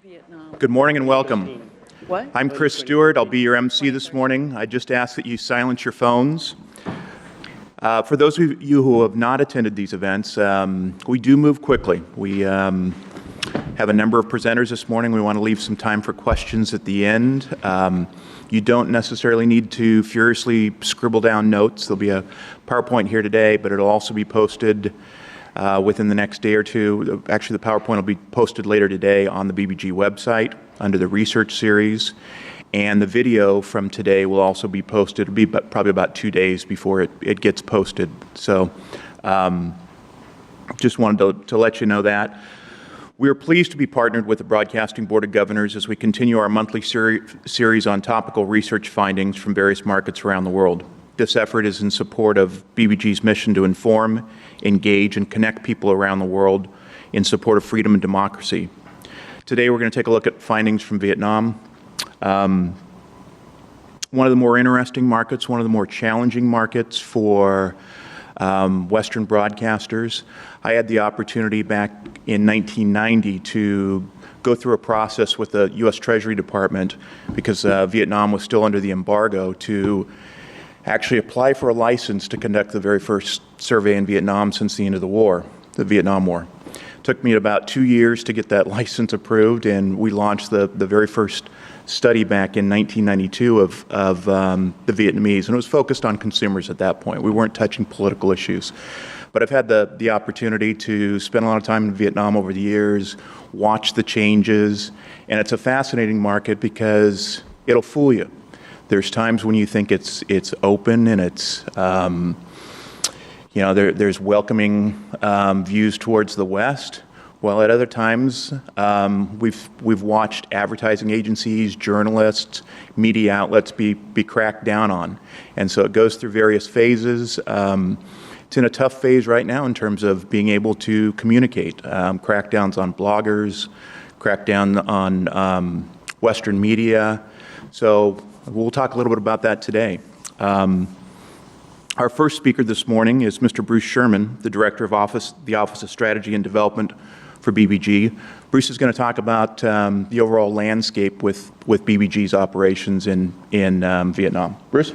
Vietnam. Good morning and welcome. What? I'm Chris Stewart. I'll be your MC this morning. I just ask that you silence your phones. For those of you who have not attended these events, we do move quickly. We have a number of presenters this morning. We want to leave some time for questions at the end. You don't necessarily need to furiously scribble down notes. There'll be a PowerPoint here today, but it'll also be posted within the next day or two. Actually, the PowerPoint will be posted later today on the BBG website under the research series. And the video from today will also be posted. It'll be probably about 2 days before it gets posted. So just wanted to let you know that. We are pleased to be partnered with the Broadcasting Board of Governors as we continue our monthly series on topical research findings from various markets around the world. This effort is in support of BBG's mission to inform, engage, and connect people around the world in support of freedom and democracy. Today we're going to take a look at findings from Vietnam. One of the more interesting markets, one of the more challenging markets for Western broadcasters. I had the opportunity back in 1990 to go through a process with the U.S. Treasury Department because Vietnam was still under the embargo to actually apply for a license to conduct the very first survey in Vietnam since the end of the war, the Vietnam War. It took me about 2 years to get that license approved, and we launched the very first study back in 1992 of the Vietnamese, and it was focused on consumers at that point. We weren't touching political issues. But I've had the opportunity to spend a lot of time in Vietnam over the years, watch the changes, and it's a fascinating market because it'll fool you. There's times when you think it's open and it's there's welcoming views towards the West. While at other times, we've watched advertising agencies, journalists, media outlets be cracked down on. And so it goes through various phases. It's in a tough phase right now in terms of being able to communicate. Crackdowns on bloggers, crackdown on Western media. So we'll talk a little bit about that today. Our first speaker this morning is Mr. Bruce Sherman, the Director of the Office of Strategy and Development for BBG. Bruce is going to talk about the overall landscape with BBG's operations in Vietnam. Bruce?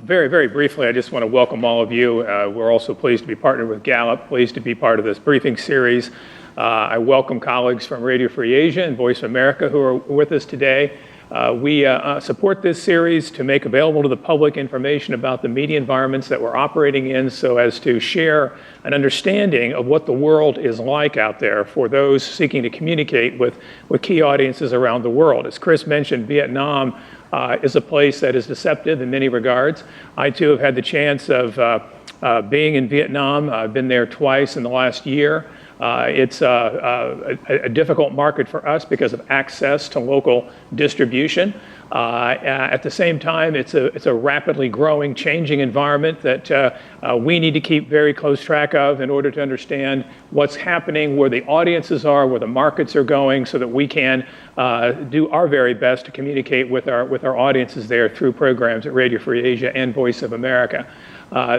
Very, very briefly, I just want to welcome all of you. We're also pleased to be partnered with Gallup, pleased to be part of this briefing series. I welcome colleagues from Radio Free Asia and Voice of America who are with us today. We support this series to make available to the public information about the media environments that we're operating in so as to share an understanding of what the world is like out there for those seeking to communicate with key audiences around the world. As Chris mentioned, Vietnam is a place that is deceptive in many regards. I too have had the chance of being in Vietnam. I've been there twice in the last year. It's a difficult market for us because of access to local distribution. At the same time, it's a rapidly growing, changing environment that we need to keep very close track of in order to understand what's happening, where the audiences are, where the markets are going, so that we can do our very best to communicate with our audiences there through programs at Radio Free Asia and Voice of America.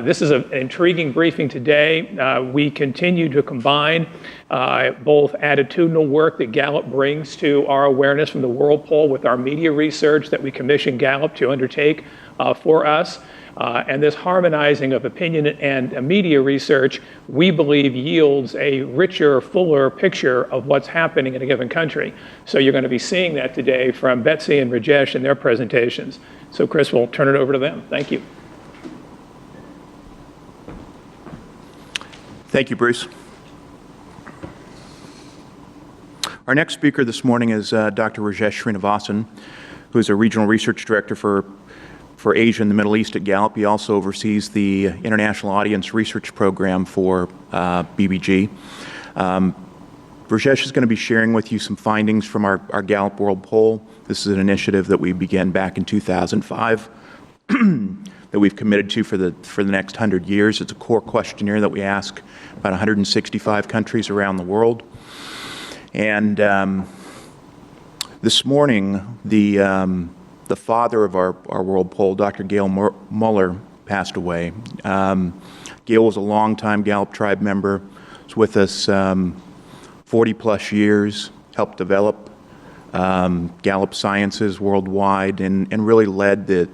This is an intriguing briefing today. We continue to combine both attitudinal work that Gallup brings to our awareness from the World Poll with our media research that we commissioned Gallup to undertake for us. And this harmonizing of opinion and media research, we believe, yields a richer, fuller picture of what's happening in a given country. So you're going to be seeing that today from Betsy and Rajesh in their presentations. So Chris, we'll turn it over to them. Thank you. Thank you, Bruce. Our next speaker this morning is Dr. Rajesh Srinivasan, who is a regional research director for Asia and the Middle East at Gallup. He also oversees the International Audience Research Program for BBG. Rajesh is going to be sharing with you some findings from our Gallup World Poll. This is an initiative that we began back in 2005. That we've committed to for the next 100 years. It's a core questionnaire that we ask about 165 countries around the world. And this morning, the father of our World Poll, Dr. Gail Muller, passed away. Gail was a longtime Gallup Tribe member. Was with us 40 plus years, helped develop Gallup Sciences worldwide, and really led the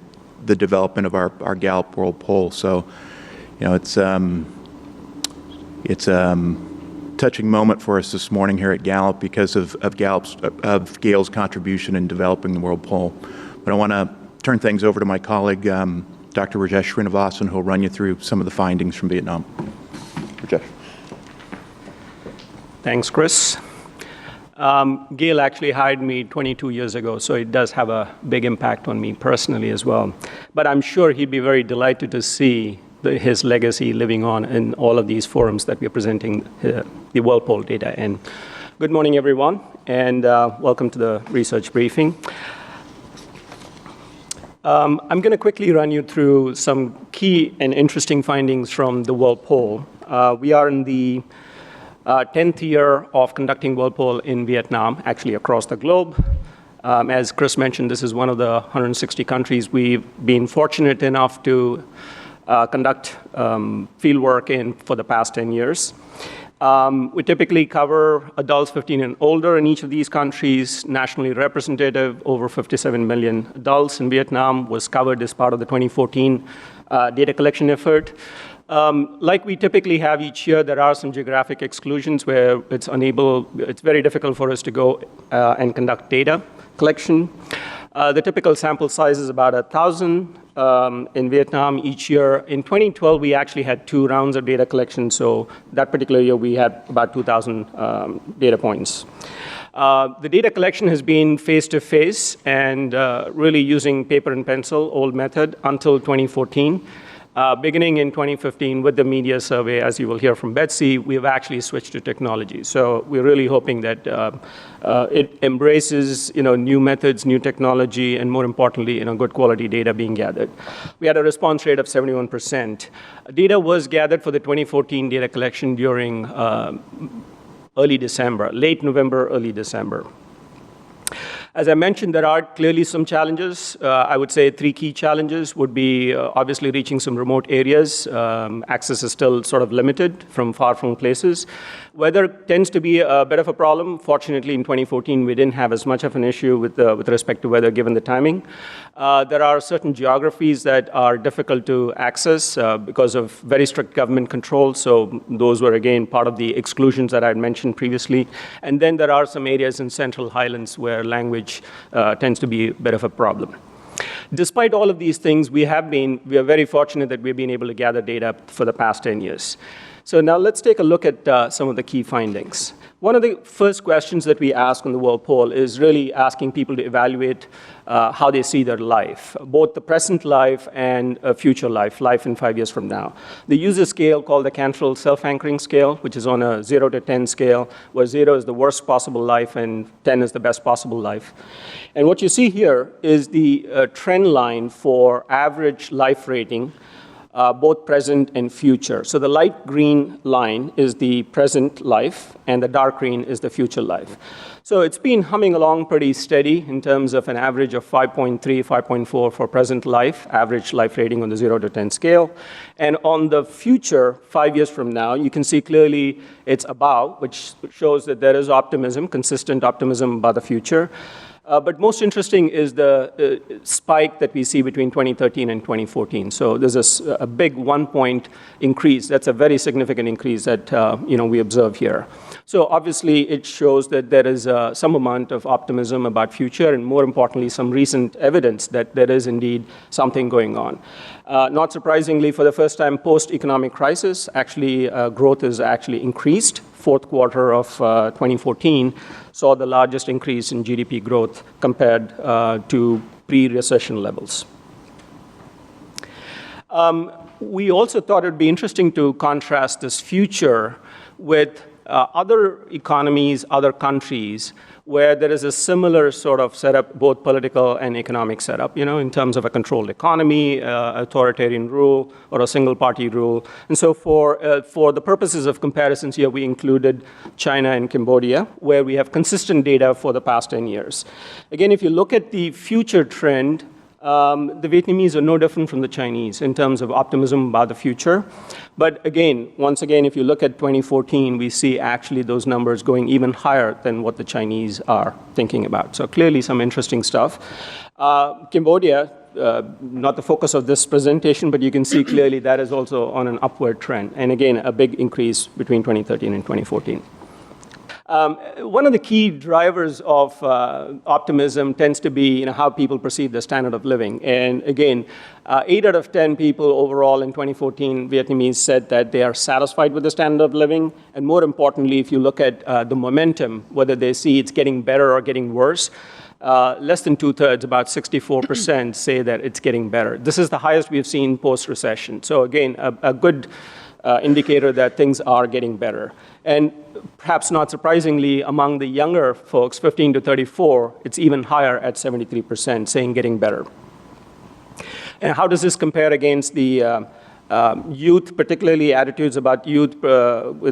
development of our Gallup World Poll. So, it's a touching moment for us this morning here at Gallup because of Gail's contribution in developing the World Poll. But I want to turn things over to my colleague, Dr. Rajesh Srinivasan, who will run you through some of the findings from Vietnam. Rajesh. Thanks, Chris. Gail actually hired me 22 years ago, so it does have a big impact on me personally as well. But I'm sure he'd be very delighted to see his legacy living on in all of these forums that we're presenting the World Poll data in. Good morning, everyone, and welcome to the research briefing. I'm going to quickly run you through some key and interesting findings from the World Poll. We are in the 10th year of conducting World Poll in Vietnam, actually across the globe. As Chris mentioned, this is one of the 160 countries we've been fortunate enough to conduct fieldwork in for the past 10 years. We typically cover adults 15 and older in each of these countries. Nationally representative, over 57 million adults in Vietnam was covered as part of the 2014 data collection effort. Like we typically have each year, there are some geographic exclusions where it's very difficult for us to go and conduct data collection. The typical sample size is about 1,000 in Vietnam each year. In 2012, we actually had 2 rounds of data collection, so that particular year we had about 2,000 data points. The data collection has been face-to-face and really using paper and pencil, old method, until 2014. Beginning in 2015 with the media survey, as you will hear from Betsy, we have actually switched to technology. So we're really hoping that it embraces new methods, new technology, and more importantly, good quality data being gathered. We had a response rate of 71%. Data was gathered for the 2014 data collection during early December, late November, early December. As I mentioned, there are clearly some challenges. I would say 3 key challenges would be obviously reaching some remote areas. Access is still sort of limited from far-flung places. Weather tends to be a bit of a problem. Fortunately, in 2014, we didn't have as much of an issue with respect to weather given the timing. There are certain geographies that are difficult to access because of very strict government control. So those were, again, part of the exclusions that I had mentioned previously. And then there are some areas in Central Highlands where language tends to be a bit of a problem. Despite all of these things, we are very fortunate that we've been able to gather data for the past 10 years. So now let's take a look at some of the key findings. One of the first questions that we ask on the World Poll is really asking people to evaluate how they see their life, both the present life and future life in 5 years from now. They use a scale called the Cantrell Self-Anchoring Scale, which is on a 0 to 10 scale, where 0 is the worst possible life and 10 is the best possible life. And what you see here is the trend line for average life rating, both present and future. So the light green line is the present life, and the dark green is the future life. So it's been humming along pretty steady in terms of an average of 5.3, 5.4 for present life, average life rating on the 0 to 10 scale. And on the future, 5 years from now, you can see clearly it's above, which shows that there is optimism, consistent optimism about the future. But most interesting is the spike that we see between 2013 and 2014. So there's a big 1-point increase. That's a very significant increase that we observe here. So obviously, it shows that there is some amount of optimism about future, and more importantly, some recent evidence that there is indeed something going on. Not surprisingly, for the first time post-economic crisis, actually growth is actually increased. Fourth quarter of 2014 saw the largest increase in GDP growth compared to pre-recession levels. We also thought it would be interesting to contrast this future with other economies, other countries, where there is a similar sort of setup, both political and economic setup, in terms of a controlled economy, authoritarian rule, or a single-party rule. And so for the purposes of comparisons here, we included China and Cambodia, where we have consistent data for the past 10 years. Again, if you look at the future trend, the Vietnamese are no different from the Chinese in terms of optimism about the future. But again, once again, if you look at 2014, we see actually those numbers going even higher than what the Chinese are thinking about. So clearly some interesting stuff. Cambodia, not the focus of this presentation, but you can see clearly that is also on an upward trend. And again, a big increase between 2013 and 2014. One of the key drivers of optimism tends to be how people perceive the standard of living. And again, 8 out of 10 people overall in 2014, Vietnamese said that they are satisfied with the standard of living. And more importantly, if you look at the momentum, whether they see it's getting better or getting worse, less than 2/3, about 64%, say that it's getting better. This is the highest we've seen post-recession. So again, a good indicator that things are getting better. And perhaps not surprisingly, among the younger folks, 15 to 34, it's even higher at 73%, saying getting better. And how does this compare against the youth, particularly attitudes about youth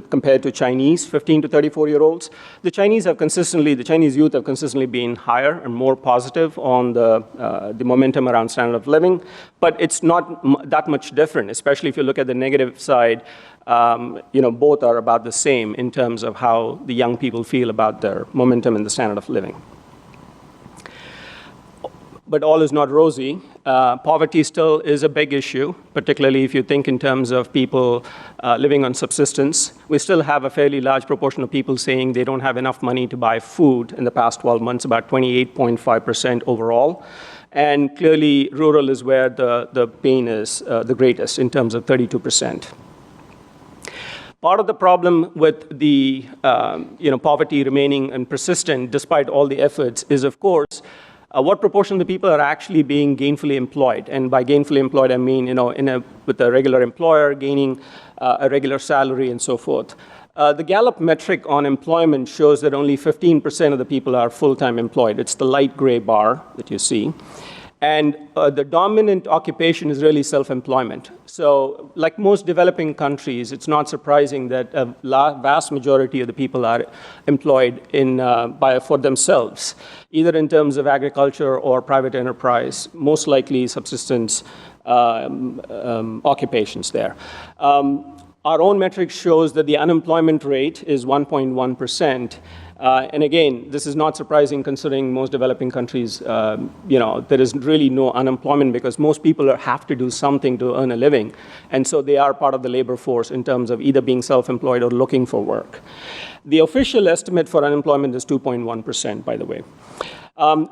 compared to Chinese 15 to 34-year-olds? The Chinese youth have consistently been higher and more positive on the momentum around standard of living, but it's not that much different, especially if you look at the negative side. Both are about the same in terms of how the young people feel about their momentum in the standard of living. But all is not rosy. Poverty still is a big issue, particularly if you think in terms of people living on subsistence. We still have a fairly large proportion of people saying they don't have enough money to buy food in the past 12 months, about 28.5% overall. And clearly, rural is where the pain is the greatest in terms of 32%. Part of the problem with the poverty remaining and persistent despite all the efforts is, of course, what proportion of the people are actually being gainfully employed. And by gainfully employed, I mean with a regular employer, gaining a regular salary and so forth. The Gallup metric on employment shows that only 15% of the people are full-time employed. It's the light gray bar that you see. And the dominant occupation is really self-employment. So like most developing countries, it's not surprising that a vast majority of the people are employed for themselves, either in terms of agriculture or private enterprise, most likely subsistence occupations there. Our own metric shows that the unemployment rate is 1.1%. And again, this is not surprising considering most developing countries, there is really no unemployment because most people have to do something to earn a living. And so they are part of the labor force in terms of either being self-employed or looking for work. The official estimate for unemployment is 2.1%, by the way.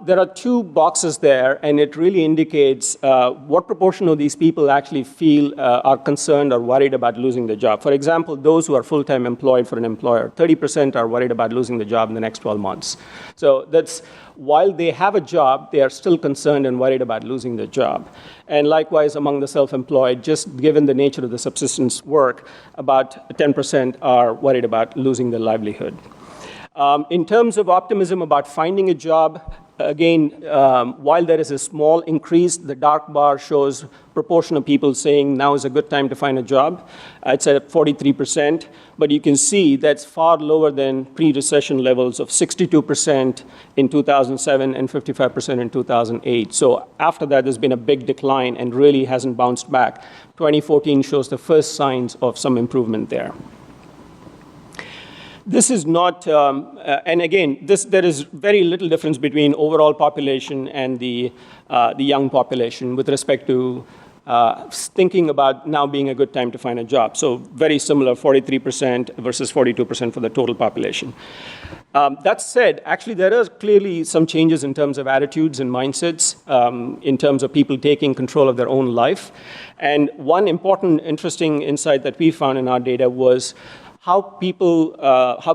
There are 2 boxes there, and it really indicates what proportion of these people actually feel are concerned or worried about losing their job. For example, those who are full-time employed for an employer, 30% are worried about losing the job in the next 12 months. So that's, while they have a job, they are still concerned and worried about losing their job. And likewise, among the self-employed, just given the nature of the subsistence work, about 10% are worried about losing their livelihood. In terms of optimism about finding a job, again, while there is a small increase, the dark bar shows proportion of people saying now is a good time to find a job. It's at 43%, but you can see that's far lower than pre-recession levels of 62% in 2007 and 55% in 2008. So after that, there's been a big decline and really hasn't bounced back. 2014 shows the first signs of some improvement there. This is not, and again, there is very little difference between overall population and the young population with respect to thinking about now being a good time to find a job. So very similar, 43% versus 42% for the total population. That said, actually there are clearly some changes in terms of attitudes and mindsets, in terms of people taking control of their own life. And one important, interesting insight that we found in our data was how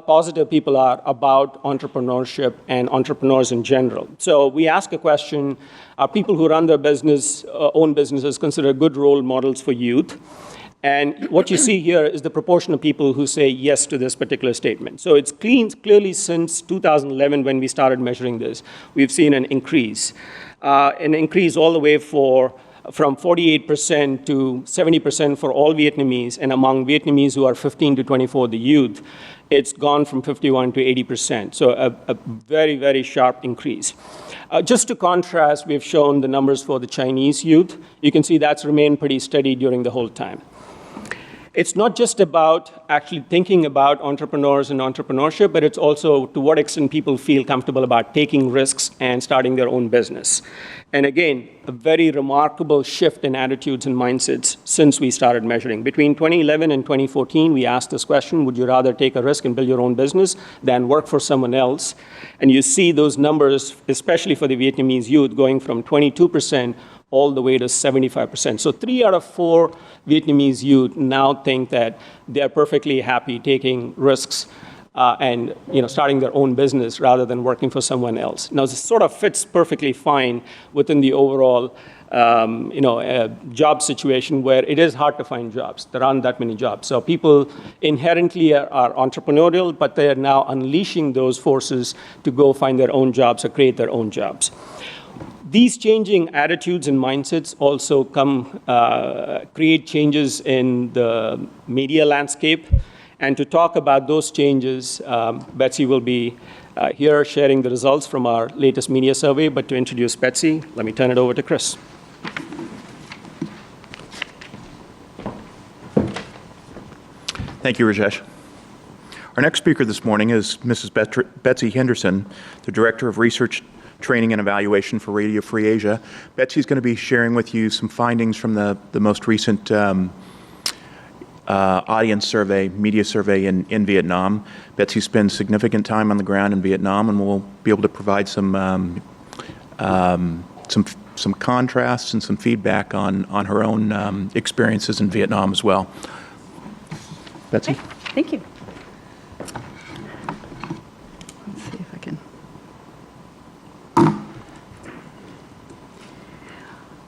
positive people are about entrepreneurship and entrepreneurs in general. So we ask a question, are people who run their own businesses considered good role models for youth? And what you see here is the proportion of people who say yes to this particular statement. So it's clearly since 2011 when we started measuring this, we've seen an increase all the way for from 48% to 70% for all Vietnamese, and among Vietnamese who are 15 to 24, the youth, it's gone from 51 to 80%. So a very, very sharp increase. Just to contrast, we've shown the numbers for the Chinese youth. You can see that's remained pretty steady during the whole time. It's not just about actually thinking about entrepreneurs and entrepreneurship, but it's also to what extent people feel comfortable about taking risks and starting their own business. And again, a very remarkable shift in attitudes and mindsets since we started measuring. Between 2011 and 2014, we asked this question: would you rather take a risk and build your own business than work for someone else? And you see those numbers, especially for the Vietnamese youth, going from 22% all the way to 75%. So 3 out of 4 Vietnamese youth now think that they're perfectly happy taking risks and starting their own business rather than working for someone else. Now, this sort of fits perfectly fine within the overall job situation where it is hard to find jobs. There aren't that many jobs. So people inherently are entrepreneurial, but they are now unleashing those forces to go find their own jobs or create their own jobs. These changing attitudes and mindsets also create changes in the media landscape. And to talk about those changes, Betsy will be here sharing the results from our latest media survey. But to introduce Betsy, let me turn it over to Chris. Thank you, Rajesh. Our next speaker this morning is Mrs. Betsy Henderson, the Director of Research, Training and Evaluation for Radio Free Asia. Betsy's going to be sharing with you some findings from the most recent audience survey, media survey in Vietnam. Betsy spends significant time on the ground in Vietnam, and will be able to provide some contrasts and some feedback on her own experiences in Vietnam as well. Betsy? Okay. Thank you. Let's see if I can.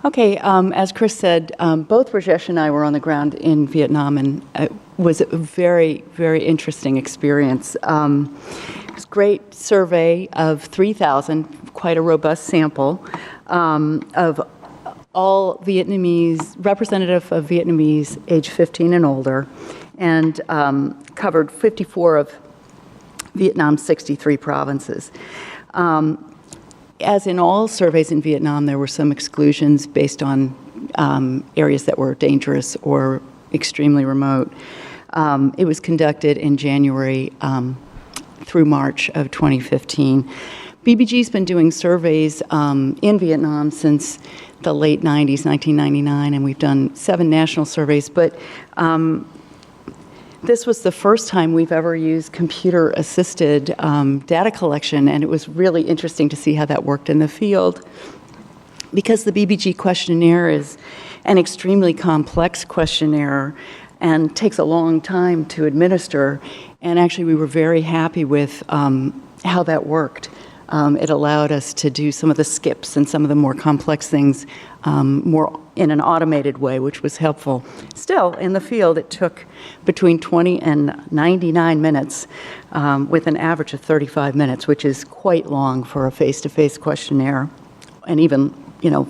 Okay, as Chris said, both Rajesh and I were on the ground in Vietnam, and it was a very, very interesting experience. It was a great survey of 3,000, quite a robust sample, of all Vietnamese, representative of Vietnamese age 15 and older, and covered 54 of Vietnam's 63 provinces. As in all surveys in Vietnam, there were some exclusions based on areas that were dangerous or extremely remote. It was conducted in January through March of 2015. BBG's been doing surveys in Vietnam since the late 90s, 1999, and we've done 7 national surveys, but this was the first time we've ever used computer-assisted data collection, and it was really interesting to see how that worked in the field. Because the BBG questionnaire is an extremely complex questionnaire and takes a long time to administer, and actually we were very happy with how that worked. It allowed us to do some of the skips and some of the more complex things more in an automated way, which was helpful. Still, in the field, it took between 20 and 99 minutes with an average of 35 minutes, which is quite long for a face-to-face questionnaire. And even,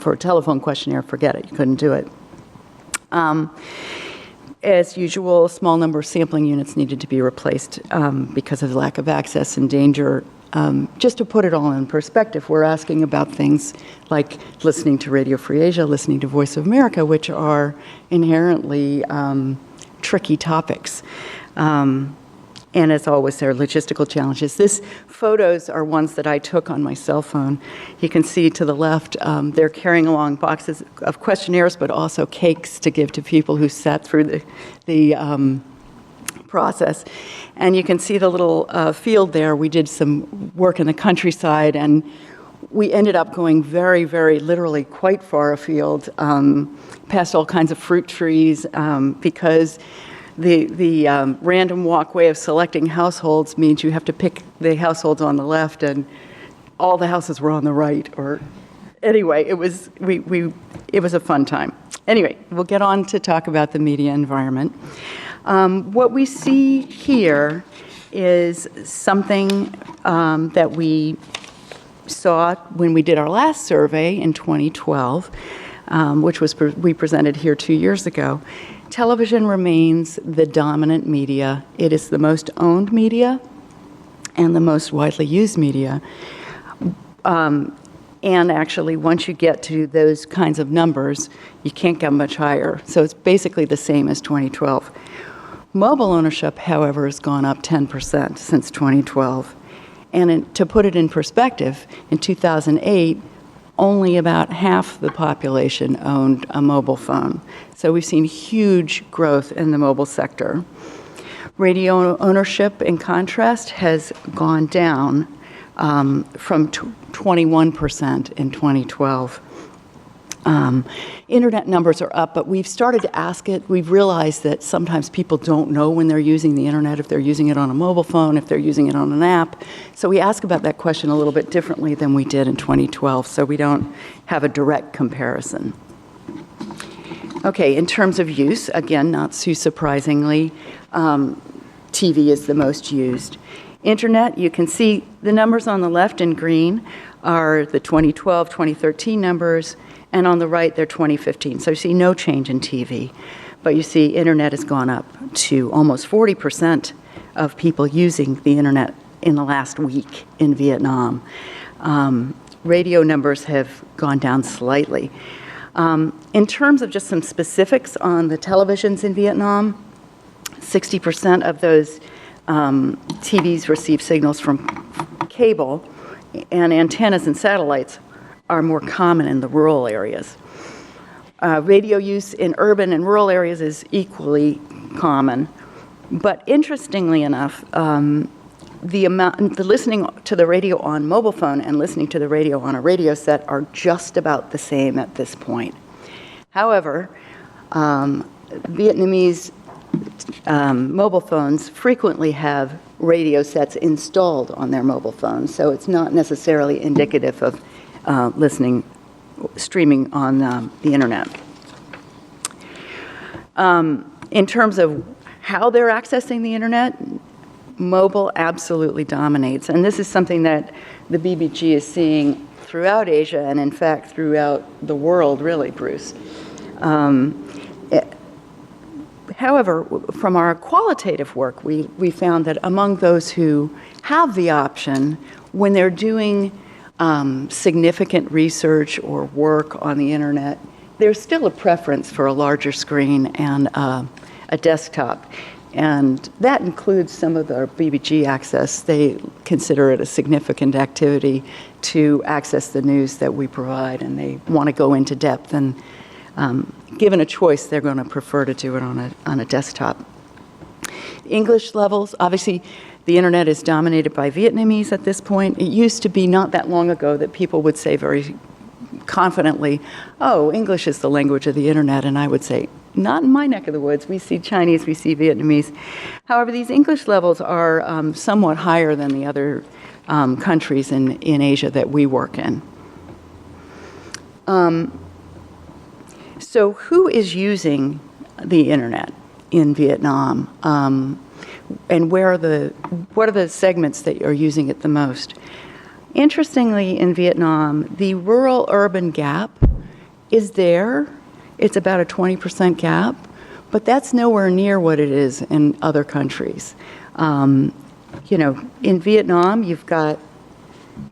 for a telephone questionnaire, forget it, you couldn't do it. As usual, a small number of sampling units needed to be replaced because of lack of access and danger. Just to put it all in perspective, we're asking about things like listening to Radio Free Asia, listening to Voice of America, which are inherently tricky topics. And as always, there are logistical challenges. These photos are ones that I took on my cell phone. You can see to the left, they're carrying along boxes of questionnaires, but also cakes to give to people who sat through the process. And you can see the little field there. We did some work in the countryside, and we ended up going very, very literally quite far afield, past all kinds of fruit trees, because the random walkway of selecting households means you have to pick the households on the left, and all the houses were on the right. Or anyway, it was a fun time. Anyway, we'll get on to talk about the media environment. What we see here is something that we saw when we did our last survey in 2012. which we presented here 2 years ago, television remains the dominant media. It is the most owned media and the most widely used media. And actually, once you get to those kinds of numbers, you can't get much higher. So it's basically the same as 2012. Mobile ownership, however, has gone up 10% since 2012. And to put it in perspective, in 2008, only about half the population owned a mobile phone. So we've seen huge growth in the mobile sector. Radio ownership, in contrast, has gone down from 21% in 2012. Internet numbers are up, but we've started to ask it. We've realized that sometimes people don't know when they're using the internet, if they're using it on a mobile phone, if they're using it on an app. So we ask about that question a little bit differently than we did in 2012, so we don't have a direct comparison. Okay, in terms of use, again, not too surprisingly, TV is the most used. Internet, you can see the numbers on the left in green are the 2012, 2013 numbers, and on the right, they're 2015. So you see no change in TV. But you see internet has gone up to almost 40% of people using the internet in the last week in Vietnam. Radio numbers have gone down slightly. In terms of just some specifics on the televisions in Vietnam, 60% of those TVs receive signals from cable, and antennas and satellites are more common in the rural areas. Radio use in urban and rural areas is equally common, but interestingly enough, the listening to the radio on mobile phone and listening to the radio on a radio set are just about the same at this point. However, Vietnamese mobile phones frequently have radio sets installed on their mobile phones, so it's not necessarily indicative of streaming on the internet. In terms of how they're accessing the internet, mobile absolutely dominates, and this is something that the BBG is seeing throughout Asia and in fact throughout the world, really, Bruce. However, from our qualitative work, we found that among those who have the option, when they're doing significant research or work on the internet, there's still a preference for a larger screen and a desktop. And that includes some of the BBG access. They consider it a significant activity to access the news that we provide, and they want to go into depth. And given a choice, they're going to prefer to do it on a desktop. English levels, obviously, the internet is dominated by Vietnamese at this point. It used to be not that long ago that people would say very confidently, oh, English is the language of the internet, and I would say, not in my neck of the woods. We see Chinese, we see Vietnamese. However, these English levels are somewhat higher than the other countries in Asia that we work in. So who is using the internet in Vietnam? And what are the segments that are using it the most? Interestingly, in Vietnam, the rural-urban gap is there. It's about a 20% gap, but that's nowhere near what it is in other countries. In Vietnam, you've got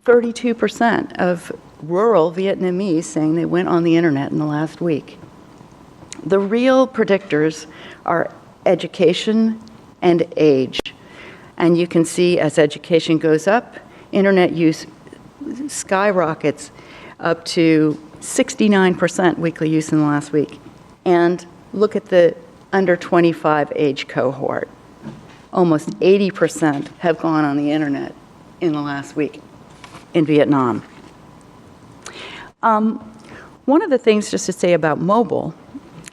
32% of rural Vietnamese saying they went on the internet in the last week. The real predictors are education and age. And you can see as education goes up, internet use skyrockets up to 69% weekly use in the last week. And look at the under 25 age cohort. Almost 80% have gone on the internet in the last week in Vietnam. One of the things just to say about mobile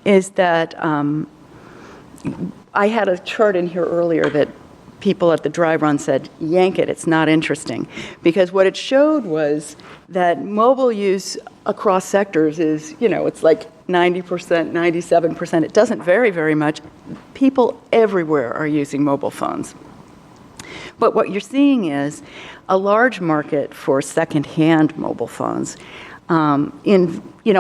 is that I had a chart in here earlier that people at the dry run said, yank it, it's not interesting. Because what it showed was that mobile use across sectors is, it's like 90%, 97%. It doesn't vary very much. People everywhere are using mobile phones. But what you're seeing is a large market for second-hand mobile phones. A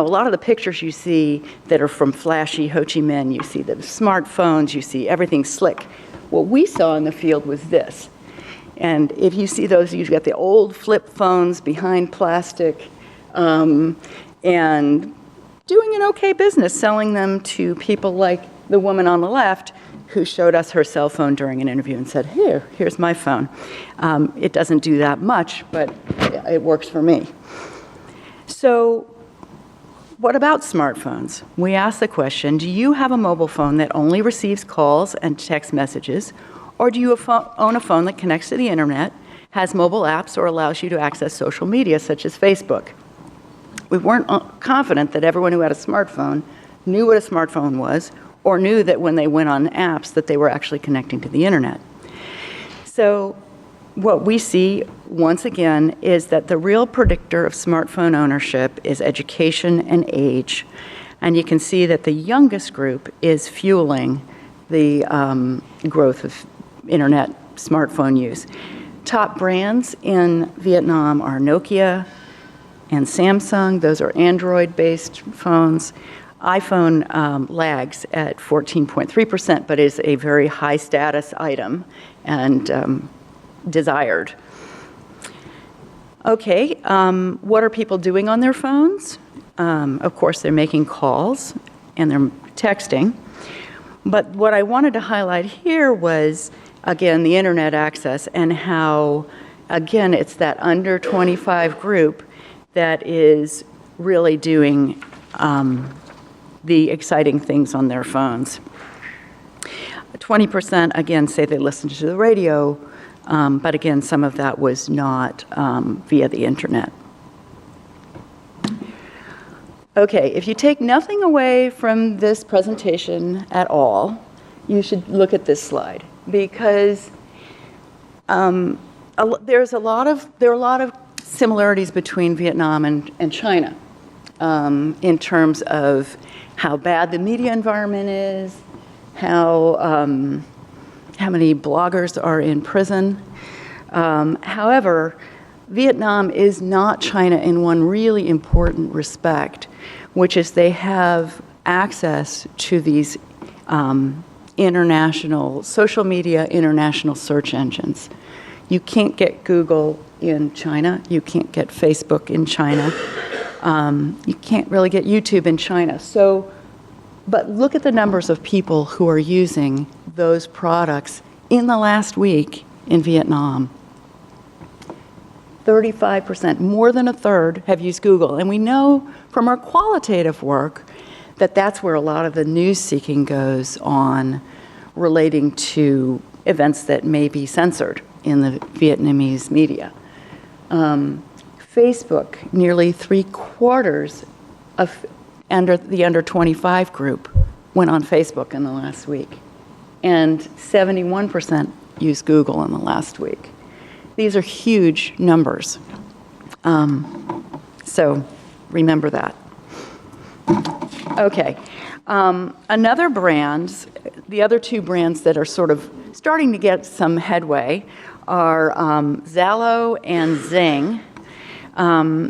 lot of the pictures you see that are from flashy Ho Chi Minh, you see the smartphones, you see everything slick. What we saw in the field was this. And if you see those, you've got the old flip phones behind plastic, and doing an okay business selling them to people like the woman on the left who showed us her cell phone during an interview and said, here's my phone. It doesn't do that much, but it works for me. So what about smartphones? We asked the question, do you have a mobile phone that only receives calls and text messages, or do you own a phone that connects to the internet, has mobile apps, or allows you to access social media such as Facebook? We weren't confident that everyone who had a smartphone knew what a smartphone was, or knew that when they went on apps that they were actually connecting to the internet. So what we see, once again, is that the real predictor of smartphone ownership is education and age. And you can see that the youngest group is fueling the growth of internet smartphone use. Top brands in Vietnam are Nokia and Samsung. Those are Android-based phones. iPhone lags at 14.3%, but is a very high status item and desired. Okay, what are people doing on their phones? Of course, they're making calls and they're texting. But what I wanted to highlight here was, again, the internet access and how, again, it's that under 25 group that is really doing the exciting things on their phones. 20%, again, say they listen to the radio, but again, some of that was not via the internet. Okay, if you take nothing away from this presentation at all, you should look at this slide, because there are a lot of similarities between Vietnam and China in terms of how bad the media environment is, how many bloggers are in prison. However, Vietnam is not China in one really important respect, which is they have access to these international social media, international search engines. You can't get Google in China. You can't get Facebook in China. You can't really get YouTube in China. But look at the numbers of people who are using those products in the last week in Vietnam. 35%, more than a third, have used Google. And we know from our qualitative work that that's where a lot of the news seeking goes on relating to events that may be censored in the Vietnamese media. Facebook, nearly 3/4 of the under 25 group went on Facebook in the last week. And 71% used Google in the last week. These are huge numbers. So remember that. Okay. Another brands, the other two brands that are sort of starting to get some headway are Zelo and Zing.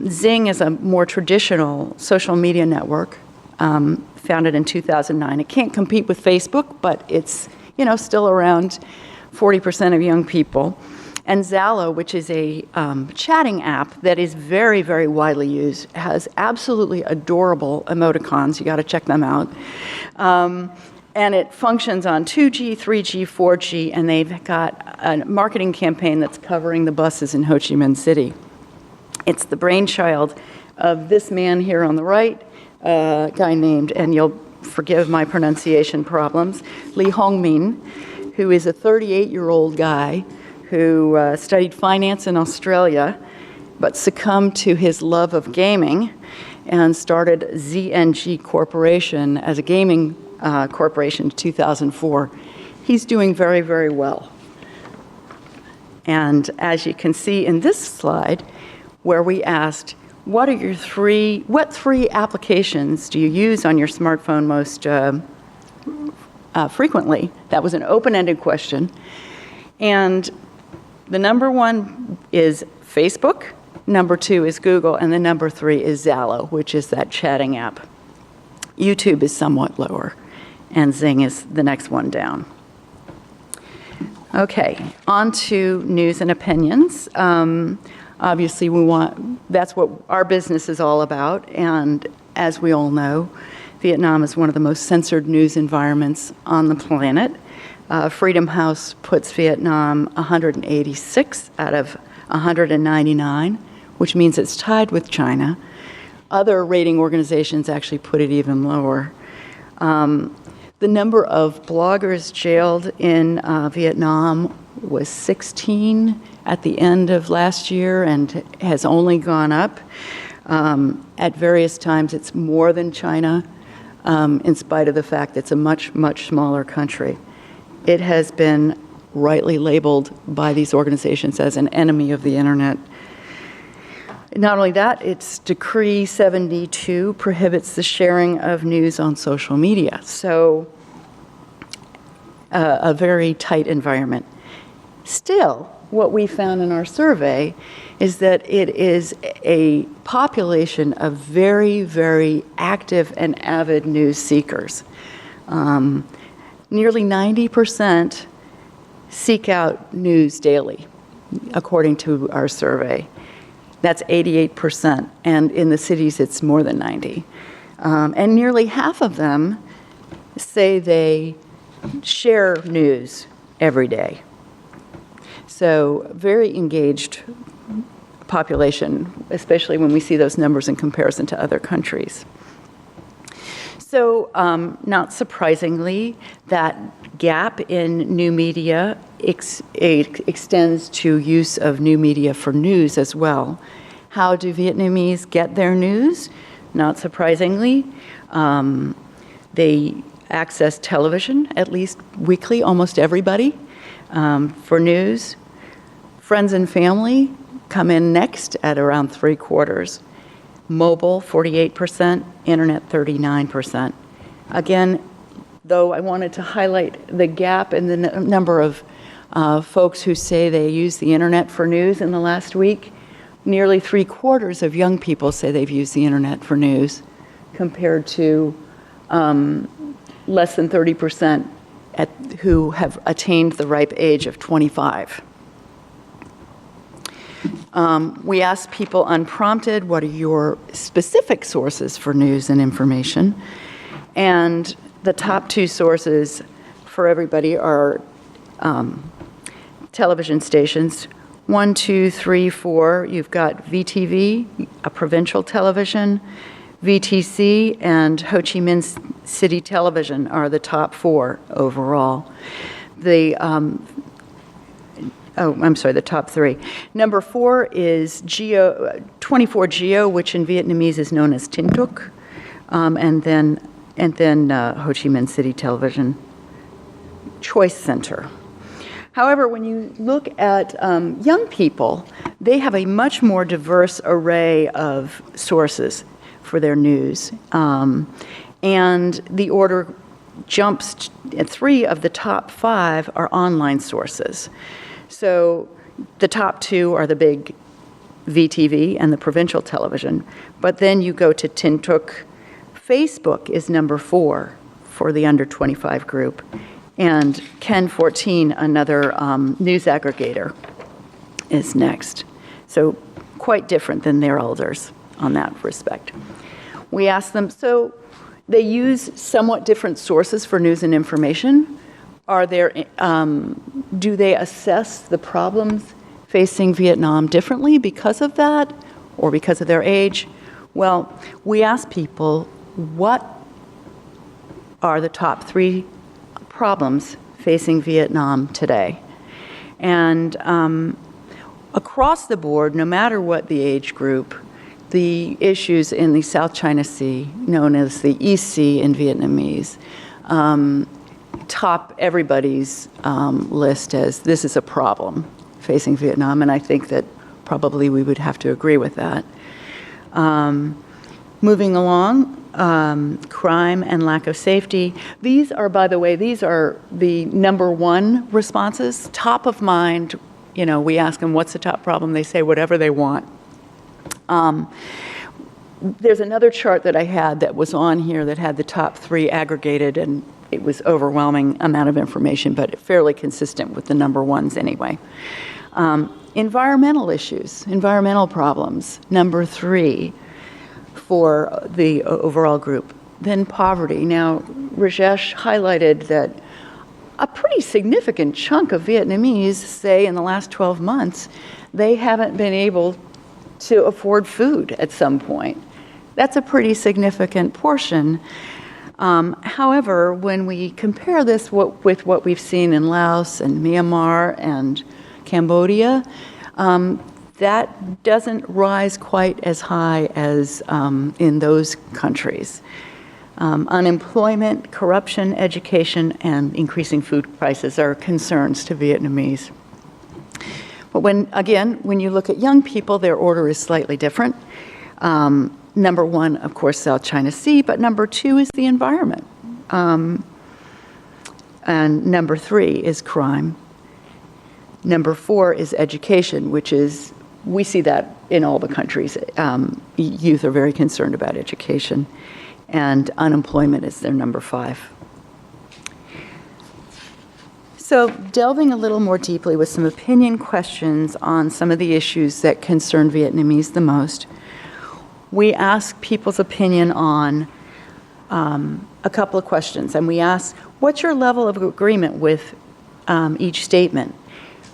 Zing is a more traditional social media network, founded in 2009. It can't compete with Facebook, but it's still around 40% of young people. And Zelo, which is a chatting app that is very, very widely used, has absolutely adorable emoticons. You got to check them out. And it functions on 2G, 3G, 4G, and they've got a marketing campaign that's covering the buses in Ho Chi Minh City. It's the brainchild of this man here on the right, a guy named, and you'll forgive my pronunciation problems, Lee Hong Min, who is a 38-year-old guy who studied finance in Australia, but succumbed to his love of gaming and started ZNG Corporation as a gaming corporation in 2004. He's doing very, very well. And as you can see in this slide, where we asked, what three applications do you use on your smartphone most frequently? That was an open-ended question. And the number one is Facebook, number 2 is Google, and the number 3 is Zelo, which is that chatting app. YouTube is somewhat lower, and Zing is the next one down. Okay, on to news and opinions. Obviously, that's what our business is all about, and as we all know, Vietnam is one of the most censored news environments on the planet. Freedom House puts Vietnam 186 out of 199, which means it's tied with China. Other rating organizations actually put it even lower. The number of bloggers jailed in Vietnam was 16 at the end of last year and has only gone up. At various times, it's more than China, in spite of the fact that it's a much, much smaller country. It has been rightly labeled by these organizations as an enemy of the internet. Not only that, its Decree 72 prohibits the sharing of news on social media. So, a very tight environment. Still, what we found in our survey is that it is a population of very, very active and avid news seekers. Nearly 90% seek out news daily, according to our survey. That's 88%, and in the cities it's more than 90. And nearly half of them say they share news every day. So very engaged population, especially when we see those numbers in comparison to other countries. So not surprisingly, that gap in new media extends to use of new media for news as well. How do Vietnamese get their news? Not surprisingly, they access television, at least weekly, almost everybody, for news. Friends and family come in next at around 3/4. Mobile, 48%, internet, 39%. Again, though I wanted to highlight the gap in the number of folks who say they use the internet for news in the last week, nearly 3/4 of young people say they've used the internet for news, compared to less than 30% who have attained the ripe age of 25. We asked people unprompted, what are your specific sources for news and information? And the top 2 sources for everybody are television stations. 1, 2, 3, 4, you've got VTV, a provincial television, VTC, and Ho Chi Minh City Television are the top 4 overall. The top 3. Number 4 is 24 Geo, which in Vietnamese is known as Tin Tuc, and then Ho Chi Minh City Television Choice Center. However, when you look at young people, they have a much more diverse array of sources for their news, and the order jumps. 3 of the top 5 are online sources. So the top 2 are the big VTV and the provincial television. But then you go to Tin Tuc. Facebook is number 4 for the under 25 group. And Ken 14, another news aggregator, is next. So quite different than their elders on that respect. We asked them, so they use somewhat different sources for news and information. Do they assess the problems facing Vietnam differently because of that or because of their age? Well, we asked people, what are the top 3 problems facing Vietnam today? And across the board, no matter what the age group, the issues in the South China Sea, known as the East Sea in Vietnamese, top everybody's list as this is a problem facing Vietnam, and I think that probably we would have to agree with that. Moving along, crime and lack of safety. These are, by the way, the number 1 responses. Top of mind, we ask them, what's the top problem? They say whatever they want. There's another chart that I had that was on here that had the top 3 aggregated, and it was overwhelming amount of information, but fairly consistent with the number ones anyway. Environmental issues, environmental problems, number 3 for the overall group. Then poverty. Now, Rajesh highlighted that a pretty significant chunk of Vietnamese say in the last 12 months, they haven't been able to afford food at some point. That's a pretty significant portion. However, when we compare this with what we've seen in Laos and Myanmar and Cambodia, that doesn't rise quite as high as in those countries. Unemployment, corruption, education, and increasing food prices are concerns to Vietnamese. But when you look at young people, their order is slightly different. Number 1, of course, South China Sea, but number 2 is the environment. And number 3 is crime. Number 4 is education, which is, we see that in all the countries. Youth are very concerned about education. And unemployment is their number 5. So delving a little more deeply with some opinion questions on some of the issues that concern Vietnamese the most, we ask people's opinion on a couple of questions. And we ask, what's your level of agreement with each statement?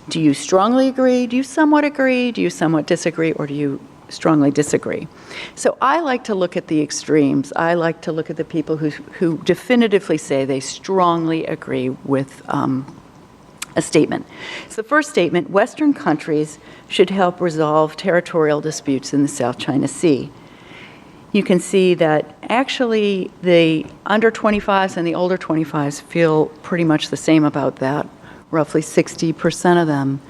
Do you strongly agree? Do you somewhat agree? Do you somewhat disagree? Or do you strongly disagree? So I like to look at the extremes. I like to look at the people who definitively say they strongly agree with a statement. So the first statement, Western countries should help resolve territorial disputes in the South China Sea. You can see that actually the under 25s and the older 25s feel pretty much the same about that. Roughly 60% of them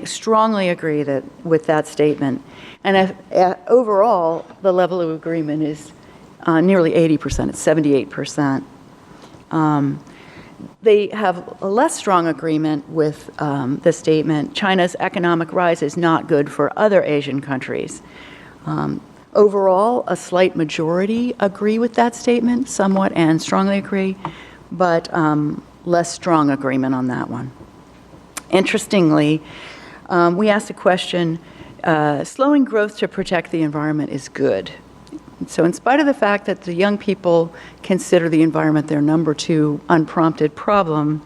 strongly agree with that statement. And overall, the level of agreement is nearly 80%. It's 78%. They have a less strong agreement with the statement, China's economic rise is not good for other Asian countries. Overall, a slight majority agree with that statement, somewhat and strongly agree, but less strong agreement on that one. Interestingly, we asked the question, slowing growth to protect the environment is good. So in spite of the fact that the young people consider the environment their number 2 unprompted problem,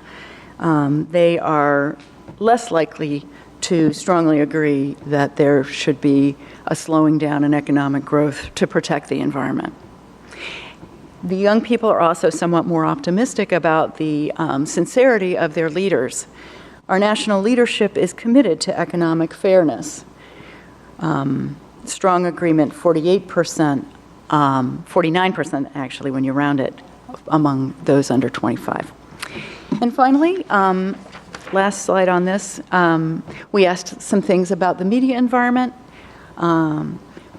they are less likely to strongly agree that there should be a slowing down in economic growth to protect the environment. The young people are also somewhat more optimistic about the sincerity of their leaders. Our national leadership is committed to economic fairness. Strong agreement, 48%, 49% actually when you round it, among those under 25. And finally, last slide on this, we asked some things about the media environment.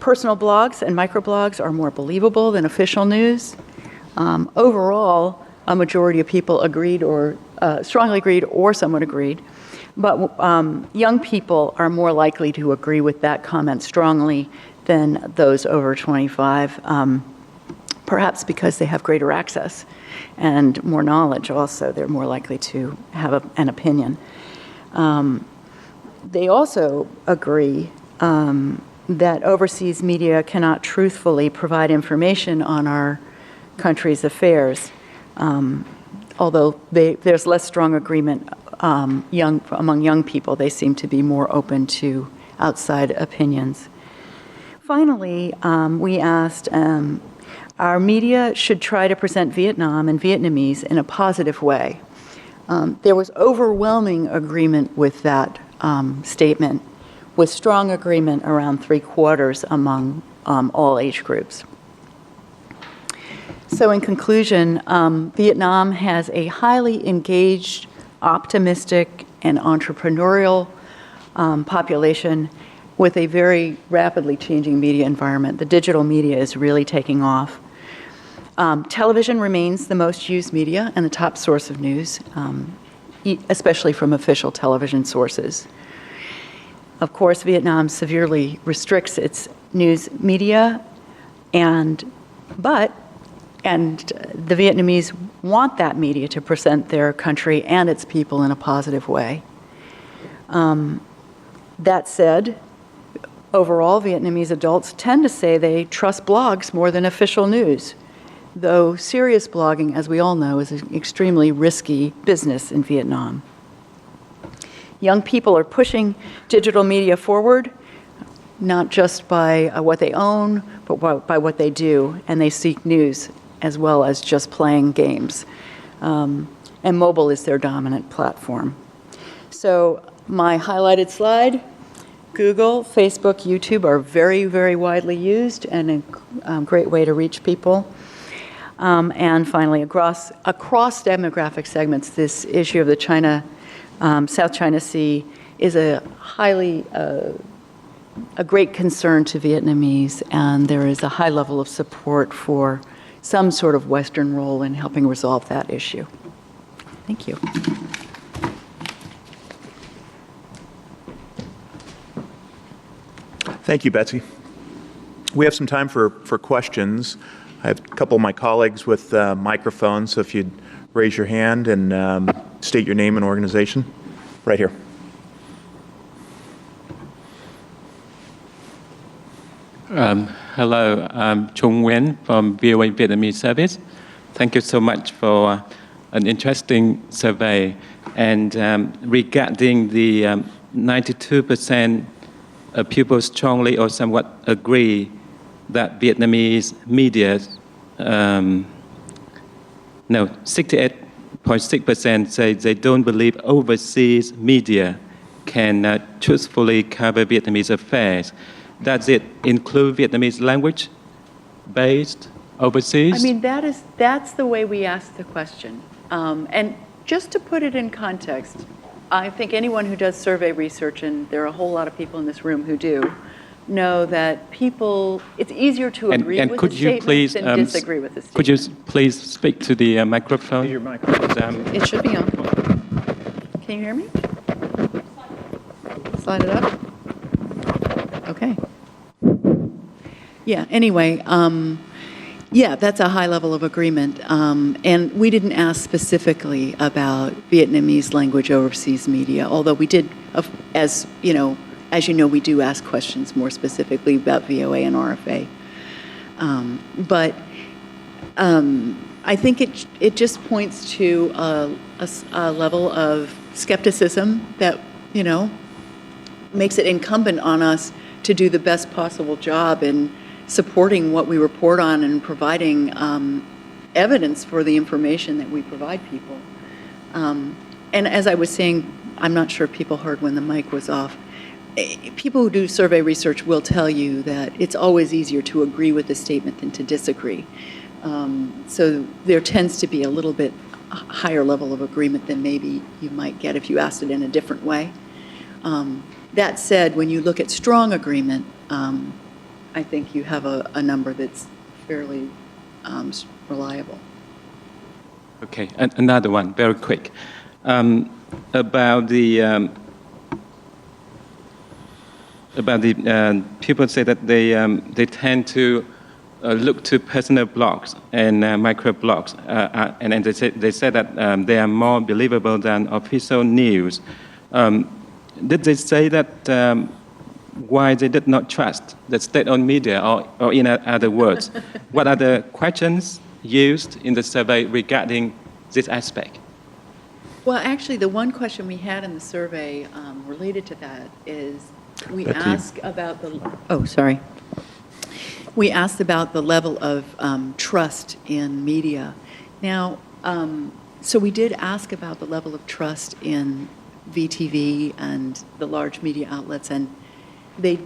Personal blogs and microblogs are more believable than official news. Overall, a majority of people agreed or strongly agreed or somewhat agreed. But young people are more likely to agree with that comment strongly than those over 25, perhaps because they have greater access and more knowledge also. They're more likely to have an opinion. They also agree that overseas media cannot truthfully provide information on our country's affairs, although there's less strong agreement among young people. They seem to be more open to outside opinions. Finally, we asked, our media should try to present Vietnam and Vietnamese in a positive way. There was overwhelming agreement with that statement, with strong agreement around 3/4 among all age groups. So in conclusion, Vietnam has a highly engaged, optimistic, and entrepreneurial population with a very rapidly changing media environment. The digital media is really taking off. Television remains the most used media and the top source of news, especially from official television sources. Of course, Vietnam severely restricts its news media, and the Vietnamese want that media to present their country and its people in a positive way. That said, overall, Vietnamese adults tend to say they trust blogs more than official news, though serious blogging, as we all know, is an extremely risky business in Vietnam. Young people are pushing digital media forward, not just by what they own, but by what they do, and they seek news as well as just playing games. And mobile is their dominant platform. So my highlighted slide, Google, Facebook, YouTube are very, very widely used and a great way to reach people. And finally, across demographic segments, this issue of the South China Sea is a great concern to Vietnamese, and there is a high level of support for some sort of Western role in helping resolve that issue. Thank you. Thank you, Betsy. We have some time for questions. I have a couple of my colleagues with microphones, so if you'd raise your hand and state your name and organization. Right here. Hello, I'm Trung Nguyen from VOA Vietnamese Service. Thank you so much for an interesting survey. And regarding the 92% of people strongly or somewhat agree that Vietnamese media, 68.6% say they don't believe overseas media can truthfully cover Vietnamese affairs. Does it include Vietnamese language based overseas? I mean, that's the way we ask the question. And just to put it in context, I think anyone who does survey research, and there are a whole lot of people in this room who do, know that it's easier to agree with the statement than disagree with the statement. Could you please speak to the microphone? Your microphone. It should be on. Can you hear me? Slide it up. Okay. Yeah, anyway, that's a high level of agreement. And we didn't ask specifically about Vietnamese language overseas media, although we did, as you know, we do ask questions more specifically about VOA and RFA. But I think it just points to a level of skepticism that, makes it incumbent on us to do the best possible job in supporting what we report on and providing evidence for the information that we provide people. And as I was saying, I'm not sure if people heard when the mic was off, people who do survey research will tell you that it's always easier to agree with a statement than to disagree. So there tends to be a little bit higher level of agreement than maybe you might get if you asked it in a different way. That said, when you look at strong agreement, I think you have a number that's fairly reliable. Okay, another one, very quick. About the people say that they tend to look to personal blogs and micro blogs, and they say that they are more believable than official news. Did they say that why they did not trust the state-owned media, or in other words, what are the questions used in the survey regarding this aspect? Well, actually, the one question we had in the survey related to that is we asked about the level of trust in media. Now, so we did ask about the level of trust in VTV and the large media outlets, and the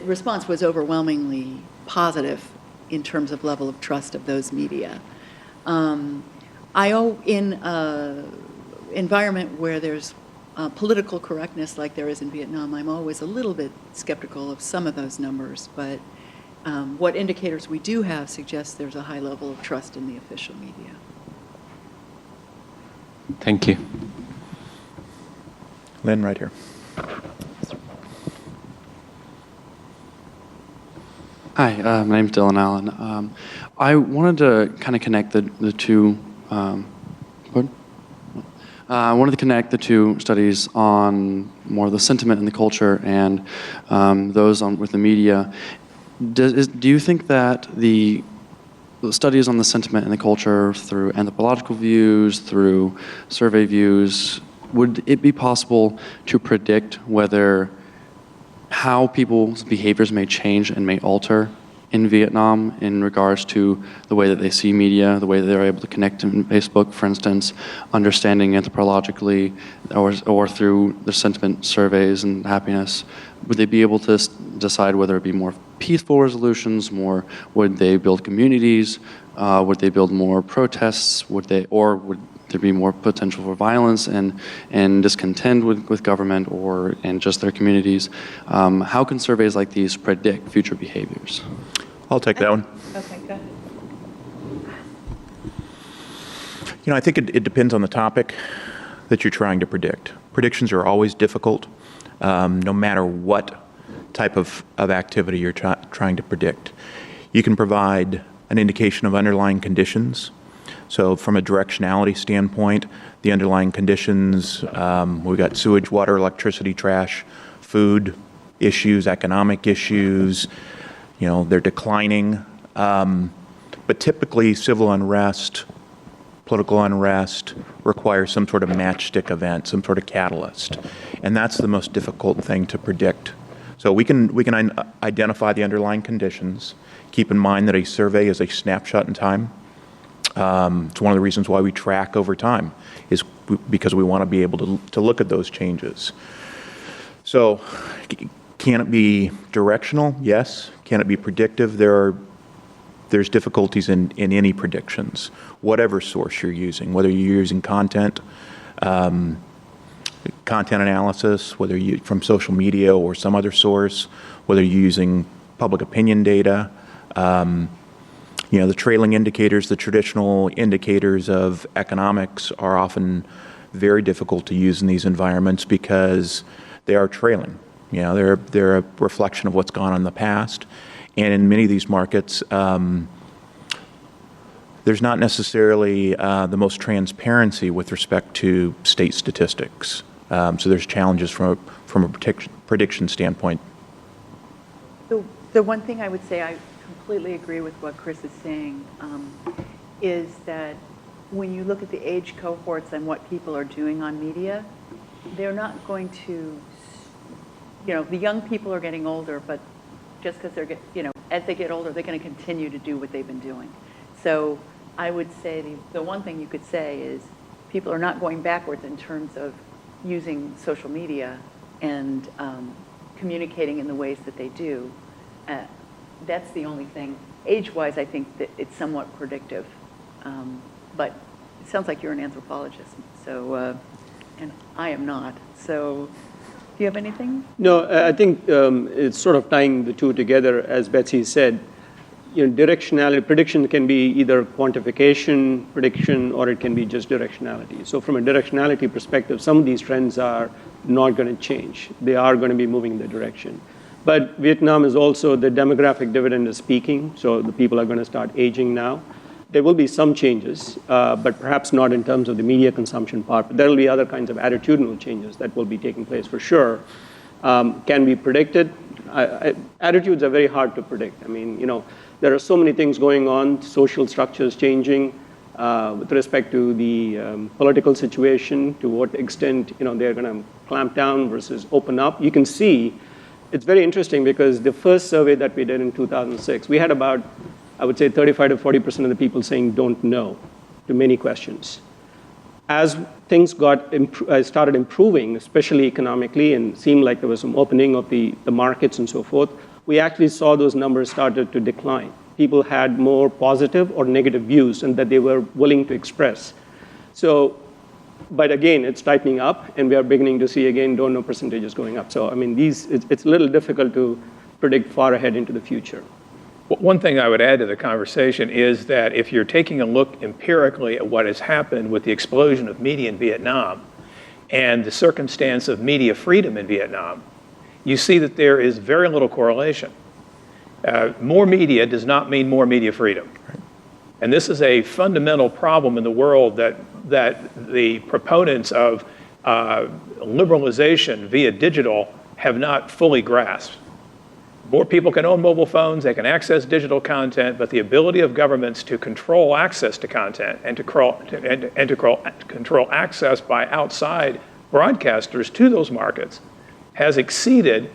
response was overwhelmingly positive in terms of level of trust of those media. In an environment where there's political correctness like there is in Vietnam, I'm always a little bit skeptical of some of those numbers, but what indicators we do have suggests there's a high level of trust in the official media. Thank you. Lynn, right here. Hi, my name's Dylan Allen. I wanted to kind of connect the two. Pardon? I wanted to connect the two studies on more the sentiment and the culture, and those on with the media. Do you think that the studies on the sentiment and the culture through anthropological views, through survey views, would it be possible to predict whether how people's behaviors may change and may alter in Vietnam in regards to the way that they see media, the way that they're able to connect in Facebook, for instance, understanding anthropologically or through the sentiment surveys and happiness? Would they be able to decide whether it be more peaceful resolutions, would they build communities, would they build more protests, would there be more potential for violence and discontent with government and just their communities? How can surveys like these predict future behaviors? I'll take that one. Okay, go ahead. I think it depends on the topic that you're trying to predict. Predictions are always difficult, no matter what type of activity you're trying to predict. You can provide an indication of underlying conditions. So from a directionality standpoint, the underlying conditions, we've got sewage, water, electricity, trash, food issues, economic issues, they're declining. But typically civil unrest, political unrest requires some sort of matchstick event, some sort of catalyst. And that's the most difficult thing to predict. So we can identify the underlying conditions. Keep in mind that a survey is a snapshot in time. It's one of the reasons why we track over time, is because we want to be able to look at those changes. So can it be directional? Yes. Can it be predictive? There's difficulties in any predictions, whatever source you're using, whether you're using content analysis, whether you from social media or some other source, whether you're using public opinion data. The trailing indicators, the traditional indicators of economics are often very difficult to use in these environments because they are trailing. They're a reflection of what's gone on in the past. And in many of these markets, there's not necessarily the most transparency with respect to state statistics. So there's challenges from a prediction standpoint. The one thing I would say, I completely agree with what Chris is saying, is that when you look at the age cohorts and what people are doing on media, they're not going to, the young people are getting older, but just because as they get older, they're going to continue to do what they've been doing. So I would say the one thing you could say is people are not going backwards in terms of using social media and communicating in the ways that they do. That's the only thing. Age-wise, I think that it's somewhat predictive. But it sounds like you're an anthropologist, so and I am not. So do you have anything? No, I think it's sort of tying the two together, as Betsy said. Directionality, prediction can be either quantification, prediction, or it can be just directionality. So from a directionality perspective, some of these trends are not going to change. They are going to be moving in the direction. But Vietnam is also, the demographic dividend is peaking, so the people are going to start aging now. There will be some changes, but perhaps not in terms of the media consumption part. But there will be other kinds of attitudinal changes that will be taking place for sure. Can be predicted. Attitudes are very hard to predict. There are so many things going on, social structures changing with respect to the political situation, to what extent they're going to clamp down versus open up. You can see, it's very interesting because the first survey that we did in 2006, we had about, I would say, 35 to 40% of the people saying don't know to many questions. As things started improving, especially economically, and seemed like there was some opening of the markets and so forth, we actually saw those numbers started to decline. People had more positive or negative views and that they were willing to express. So, but again, it's tightening up, and we are beginning to see, again, don't know percentages going up. So, it's a little difficult to predict far ahead into the future. One thing I would add to the conversation is that if you're taking a look empirically at what has happened with the explosion of media in Vietnam and the circumstance of media freedom in Vietnam, you see that there is very little correlation. More media does not mean more media freedom. And this is a fundamental problem in the world that the proponents of liberalization via digital have not fully grasped. More people can own mobile phones, they can access digital content, but the ability of governments to control access to content and to control access by outside broadcasters to those markets has exceeded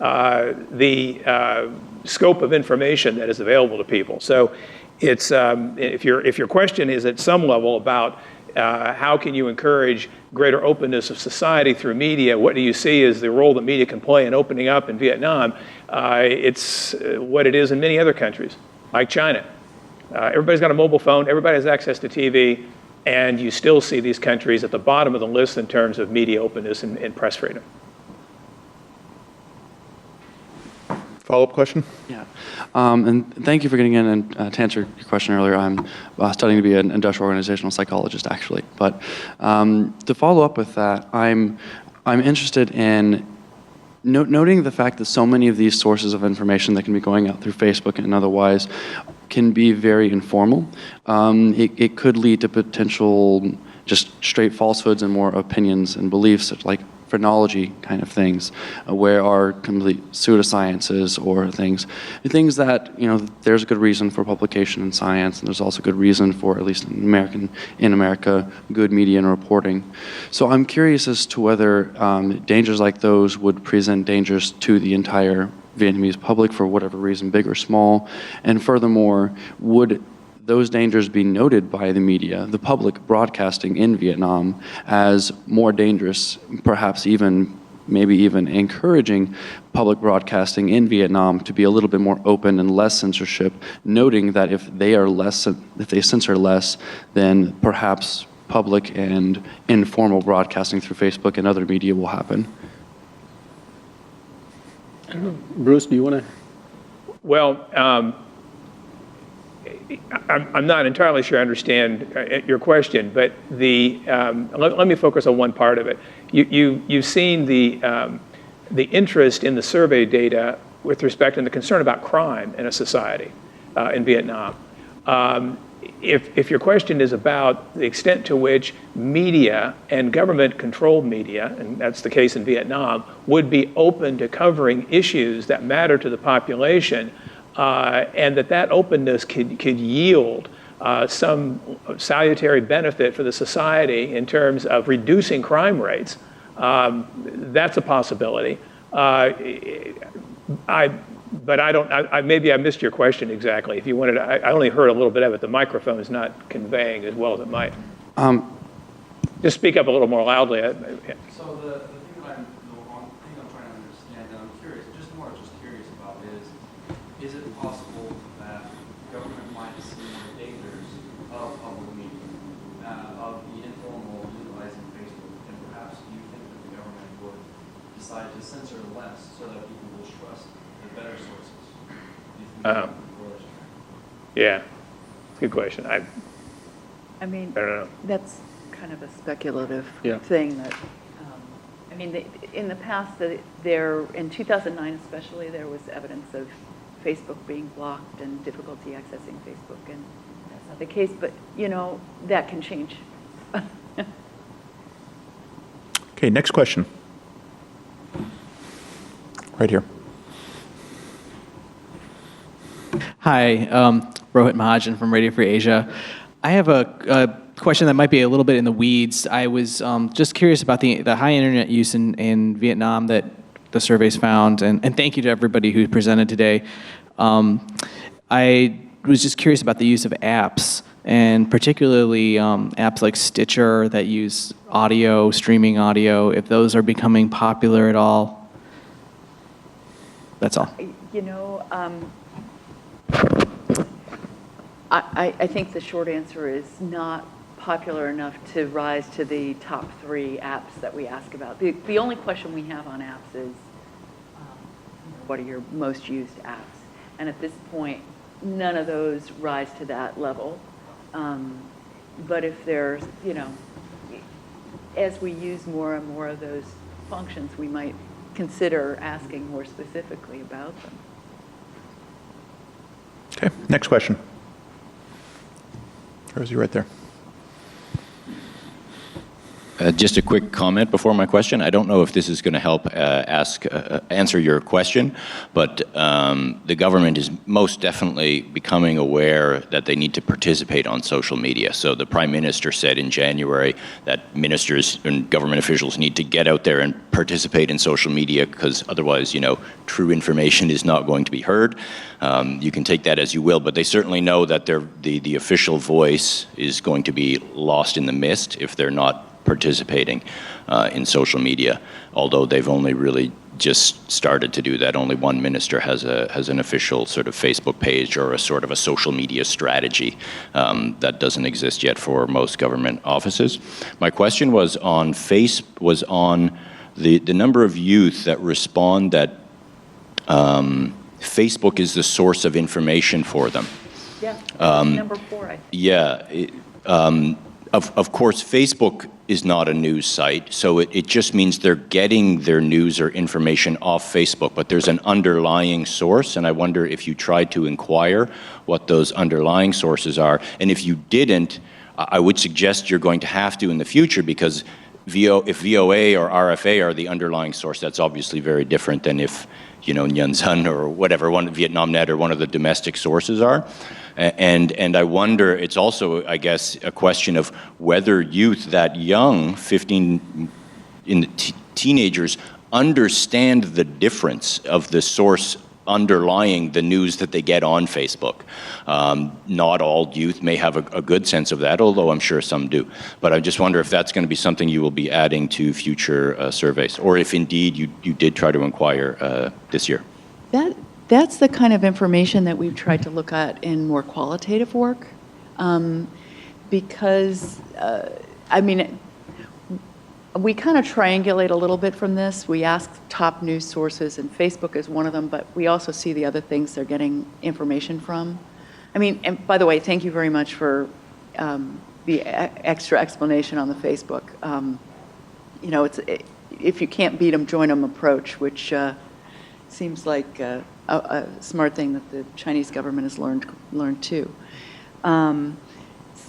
the scope of information that is available to people. So it's, if your question is at some level about how can you encourage greater openness of society through media, what do you see as the role that media can play in opening up in Vietnam? It's what it is in many other countries, like China. Everybody's got a mobile phone, everybody has access to TV, and you still see these countries at the bottom of the list in terms of media openness and press freedom. Follow-up question? Yeah. And thank you for getting in and to answer your question earlier. I'm studying to be an industrial organizational psychologist, actually. But to follow up with that, I'm interested in noting the fact that so many of these sources of information that can be going out through Facebook and otherwise can be very informal. It could lead to potential just straight falsehoods and more opinions and beliefs, like phrenology kind of things, where are complete pseudosciences or things that, there's a good reason for publication in science, and there's also good reason for, at least in America, good media and reporting. So I'm curious as to whether dangers like those would present dangers to the entire Vietnamese public for whatever reason, big or small, and furthermore, would those dangers be noted by the media, the public broadcasting in Vietnam, as more dangerous, perhaps maybe even encouraging public broadcasting in Vietnam to be a little bit more open and less censorship, noting that if they censor less, then perhaps public and informal broadcasting through Facebook and other media will happen. Bruce, do you want to? Well, I'm not entirely sure I understand your question, but let me focus on one part of it. You've seen the interest in the survey data with respect and the concern about crime in a society in Vietnam. If your question is about the extent to which media and government-controlled media, and that's the case in Vietnam, would be open to covering issues that matter to the population, and that openness could yield some salutary benefit for the society in terms of reducing crime rates, that's a possibility. Maybe I missed your question exactly. If you wanted, I only heard a little bit of it. The microphone is not conveying as well as it might. Just speak up a little more loudly. So the thing I'm trying to understand, and I'm curious about is it possible that government might see the dangers of public media, of the informal utilizing Facebook, and perhaps you think that the government would decide to censor less so that people will trust the better sources? Yeah, good question. I don't know. That's kind of a speculative Yeah. thing that, in the past, in 2009 especially, there was evidence of Facebook being blocked and difficulty accessing Facebook, and that's not the case, but, that can change. Okay, next question. Right here. Hi, Rohit Mahajan from Radio Free Asia. I have a question that might be a little bit in the weeds. I was just curious about the high internet use in Vietnam that the surveys found, and thank you to everybody who presented today. I was just curious about the use of apps, and particularly apps like Stitcher that use audio, streaming audio, if those are becoming popular at all. That's all. I think the short answer is not popular enough to rise to the top 3 apps that we ask about. The only question we have on apps is, what are your most used apps? And at this point, none of those rise to that level. But if there's, as we use more and more of those functions, we might consider asking more specifically about them. Okay, next question. Rosie, right there. Just a quick comment before my question. I don't know if this is going to help answer your question, but the government is most definitely becoming aware that they need to participate on social media. So the Prime Minister said in January that ministers and government officials need to get out there and participate in social media, because otherwise, true information is not going to be heard. You can take that as you will, but they certainly know that the official voice is going to be lost in the mist if they're not participating in social media, although they've only really just started to do that. Only one minister has an official sort of Facebook page or a sort of a social media strategy. That doesn't exist yet for most government offices. My question was on the number of youth that respond that Facebook is the source of information for them. Yeah, number 4, I think. Yeah. Of course, Facebook is not a news site, so it just means they're getting their news or information off Facebook, but there's an underlying source, and I wonder if you tried to inquire what those underlying sources are. And if you didn't, I would suggest you're going to have to in the future, because if VOA or RFA are the underlying source, that's obviously very different than if, Nhan Zan or whatever, VietnamNet or one of the domestic sources are. And I wonder, it's also, I guess, a question of whether youth that young, 15, teenagers, understand the difference of the source underlying the news that they get on Facebook. Not all youth may have a good sense of that, although I'm sure some do. But I just wonder if that's going to be something you will be adding to future surveys, or if indeed you did try to inquire this year. That's the kind of information that we've tried to look at in more qualitative work, because, we kind of triangulate a little bit from this. We ask top news sources, and Facebook is one of them, but we also see the other things they're getting information from. And by the way, thank you very much for the extra explanation on the Facebook. If you can't beat them, join them approach, which seems like a smart thing that the Chinese government has learned too.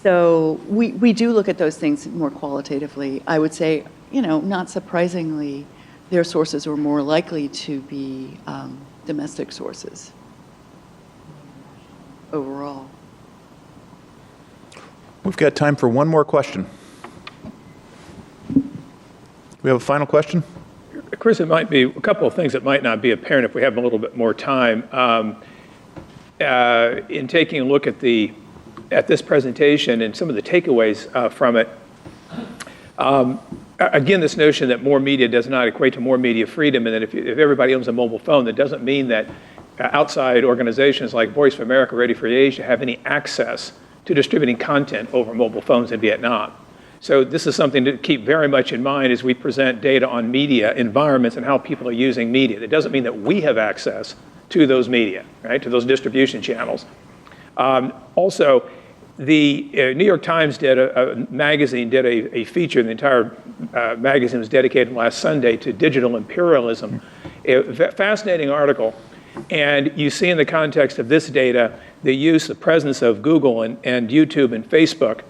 So we do look at those things more qualitatively. I would say, not surprisingly, their sources are more likely to be domestic sources overall. We've got time for one more question. We have a final question? Chris, it might be a couple of things that might not be apparent if we have a little bit more time. In taking a look at this presentation and some of the takeaways from it, again, this notion that more media does not equate to more media freedom, and that if everybody owns a mobile phone, that doesn't mean that outside organizations like Voice of America, Radio Free Asia have any access to distributing content over mobile phones in Vietnam. So this is something to keep very much in mind as we present data on media environments and how people are using media. That doesn't mean that we have access to those media, right, to those distribution channels. Also, the New York Times did a feature, the entire magazine was dedicated last Sunday to digital imperialism. A fascinating article. And you see in the context of this data, the presence of Google and YouTube and Facebook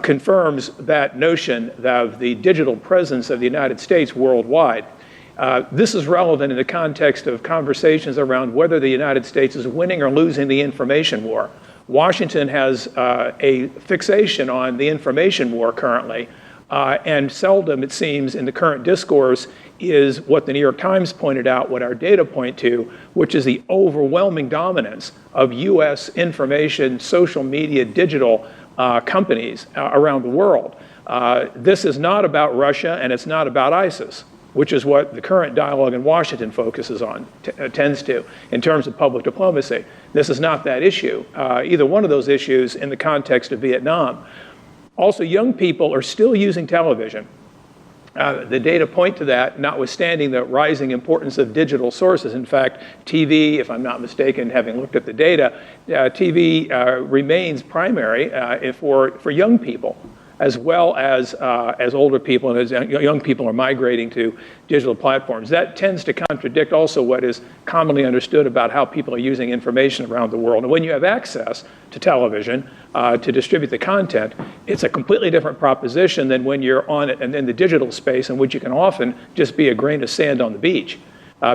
confirms that notion of the digital presence of the United States worldwide. This is relevant in the context of conversations around whether the United States is winning or losing the information war. Washington has a fixation on the information war currently, and seldom, it seems, in the current discourse is what the New York Times pointed out, what our data point to, which is the overwhelming dominance of U.S. information, social media, digital companies around the world. This is not about Russia, and it's not about ISIS, which is what the current dialogue in Washington focuses on, tends to, in terms of public diplomacy. This is not that issue, either one of those issues in the context of Vietnam. Also, young people are still using television. The data point to that, notwithstanding the rising importance of digital sources. In fact, TV, if I'm not mistaken, having looked at the data, TV remains primary for young people. as well as older people and as young people are migrating to digital platforms. That tends to contradict also what is commonly understood about how people are using information around the world. And when you have access to television to distribute the content, it's a completely different proposition than when you're on it and in the digital space, in which you can often just be a grain of sand on the beach.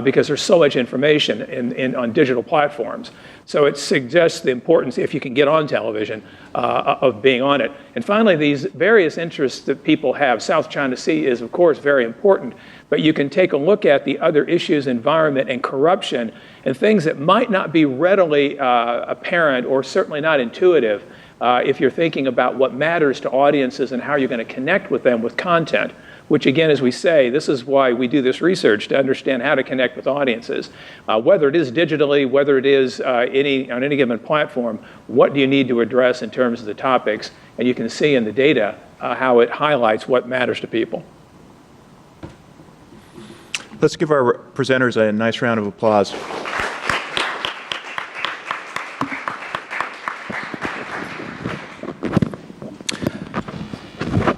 Because there's so much information on digital platforms. So it suggests the importance, if you can get on television, of being on it. And finally, these various interests that people have. South China Sea is, of course, very important, but you can take a look at the other issues, environment and corruption, and things that might not be readily apparent or certainly not intuitive if you're thinking about what matters to audiences and how you're going to connect with them with content. Which again, as we say, this is why we do this research, to understand how to connect with audiences. Whether it is digitally, whether it is on any given platform, what do you need to address in terms of the topics? And you can see in the data how it highlights what matters to people. Let's give our presenters a nice round of applause.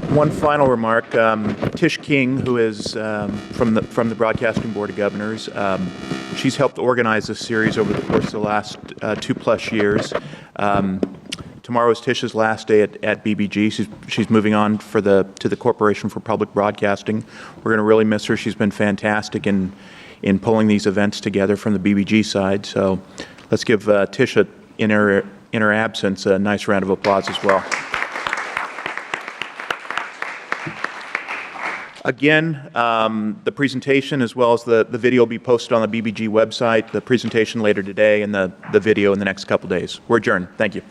One final remark. Tish King, who is from the Broadcasting Board of Governors, she's helped organize this series over the course of the last 2+ years. Tomorrow is Tish's last day at BBG. She's moving on to the Corporation for Public Broadcasting. We're going to really miss her. She's been fantastic in pulling these events together from the BBG side. So let's give Tish, in her absence, a nice round of applause as well. Again, the presentation as well as the video will be posted on the BBG website, the presentation later today, and the video in the next couple days. We're adjourned. Thank you.